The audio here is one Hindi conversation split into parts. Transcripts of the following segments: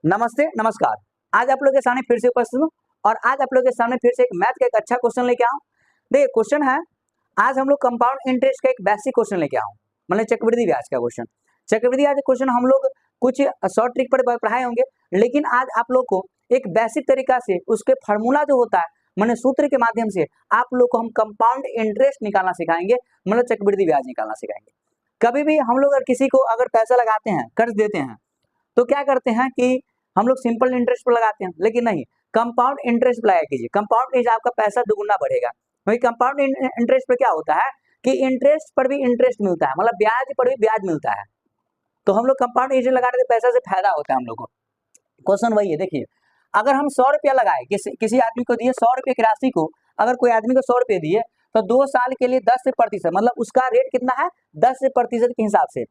नमस्ते, नमस्कार। आज आप लोग के सामने फिर से उपस्थित हूँ और आज आप लोग के सामने फिर से एक मैथ का एक अच्छा क्वेश्चन लेके आऊँ। देखिए क्वेश्चन है, आज हम लोग कंपाउंड इंटरेस्ट का एक बेसिक क्वेश्चन लेके आऊँ, मतलब चक्रवृद्धि ब्याज का क्वेश्चन। चक्रवृद्धि ब्याज क्वेश्चन हम लोग कुछ शॉर्ट ट्रिक पर पढ़ाए होंगे, लेकिन आज आप लोग को एक बेसिक तरीका से उसके फार्मूला जो होता है, मैंने सूत्र के माध्यम से आप लोग को हम कंपाउंड इंटरेस्ट निकालना सिखाएंगे, मतलब चक्रवृद्धि ब्याज निकालना सिखाएंगे। कभी भी हम लोग अगर किसी को अगर पैसा लगाते हैं, कर्ज देते हैं, तो क्या करते हैं कि हम लोग सिंपल इंटरेस्ट पर लगाते हैं, लेकिन नहीं, कंपाउंड इंटरेस्ट पर लगाया कीजिए। कंपाउंड इंटरेस्ट आपका पैसा दुगुना बढ़ेगा। वही कंपाउंड इंटरेस्ट पर क्या होता है कि इंटरेस्ट पर भी इंटरेस्ट मिलता है, मतलब ब्याज पर भी ब्याज मिलता है। तो हम लोग कंपाउंड इंटरेस्ट लगा रहे थे, पैसा से फायदा होता है हम लोग को। क्वेश्चन वही है, देखिए अगर हम 100 रुपया लगाए, किसी आदमी को दिए 100 रुपये की राशि को, अगर कोई आदमी को 100 रुपये दिए तो 2 साल के लिए 10% मतलब उसका रेट कितना है 10% के हिसाब से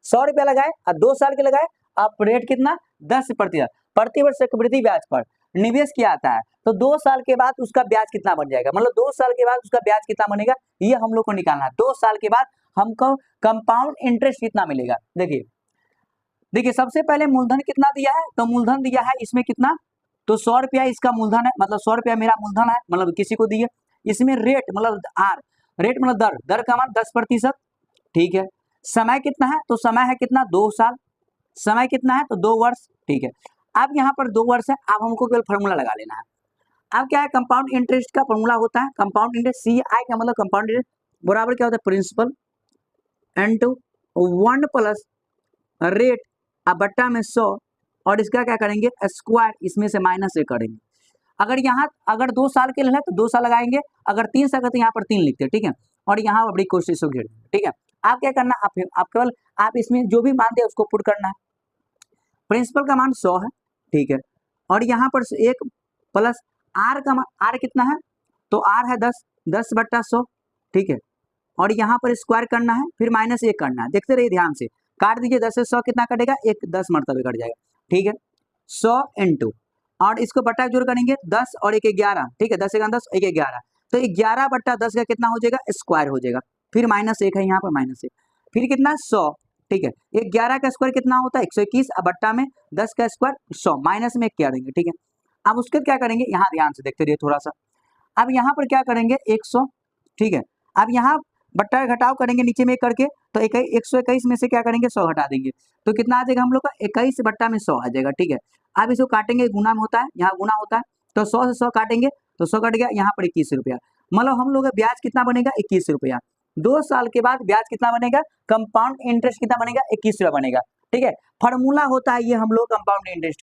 100 रुपया लगाए और 2 साल के लगाए, अब रेट कितना 10%। प्रतिवर्ष चक्रवृद्धि ब्याज पर निवेश किया जाता है, तो 2 साल के बाद उसका ब्याज कितना बन जाएगा, मतलब 2 साल के बाद उसका ब्याज कितना बनेगा, ये हम लोग को निकालना है। 2 साल के बाद हमको कंपाउंड इंटरेस्ट कितना मिलेगा। देखिए सबसे पहले मूलधन कितना दिया है, तो मूलधन दिया है इसमें कितना, तो 100 रुपया इसका मूलधन है, मतलब 100 रुपया मेरा मूलधन है, मतलब किसी को दिए। इसमें रेट मतलब आर, रेट मतलब दर, दर का मान 10%, ठीक है। समय कितना है, तो समय है कितना 2 साल, समय कितना है तो 2 वर्ष, ठीक है। अब यहाँ पर 2 वर्ष है, अब हमको केवल फॉर्मूला लगा लेना है। अब क्या है, कंपाउंड इंटरेस्ट का फॉर्मूला होता है, कंपाउंड इंटरेस्ट सी आई का मतलब कंपाउंड इंटरेस्ट बराबर क्या होता है, प्रिंसिपल इनटू 1 प्लस रेट अब बट्टा में 100, और इसका क्या करेंगे स्क्वायर, इसमें से माइनस से करेंगे। अगर 2 साल के लिए है तो 2 साल लगाएंगे, अगर 3 साल का तो यहाँ पर 3 लिखते हैं, ठीक है। और यहाँ बड़ी कोशिश को घेर, ठीक है। आप क्या करना, आप केवल आप इसमें जो भी मान दे उसको पुट करना है। प्रिंसिपल का मान 100 है, ठीक है, और यहाँ पर 1 प्लस आर का मान, आर कितना है तो आर है 10/100, ठीक है। और यहाँ पर स्क्वायर करना है, फिर -1 करना है। देखते रहिए ध्यान से, काट दीजिए 10 से 100 कितना कटेगा, 1 10 मरतबे कट जाएगा, ठीक है। 100 इंटू, और इसको बट्टा जोड़ करेंगे 10 और 1 11, ठीक है, 10 1 10 1 11, तो 11/10 का कितना हो जाएगा स्क्वायर हो जाएगा, फिर -1 है यहाँ पर -1, फिर कितना 100, ठीक है। 11 का स्क्वायर कितना होता है 121, अब बट्टा में 10 का स्क्वायर 100, माइनस में 1 क्या देंगे, ठीक है। अब उसके क्या करेंगे, यहाँ ध्यान से देखते रहिए थोड़ा सा, अब यहाँ पर क्या करेंगे 100, ठीक है। अब यहाँ बट्टा घटाव करेंगे नीचे में करके, तो 121 में से क्या करेंगे 100 घटा देंगे, तो कितना आ जाएगा हम लोग का 21/100 आ जाएगा, ठीक है। अब इसको काटेंगे, गुना में होता है, यहाँ गुना होता है, तो 100 से 100 काटेंगे तो 100 कट गया, यहाँ पर 21 रुपया, मतलब हम लोग का ब्याज कितना बनेगा 21 रुपया। 2 साल के बाद ब्याज कितना बनेगा, कंपाउंड इंटरेस्ट कितना बनेगा 21 रुपया बनेगा, ठीक है। फॉर्मूला होता है ये हम लोग कंपाउंड इंटरेस्ट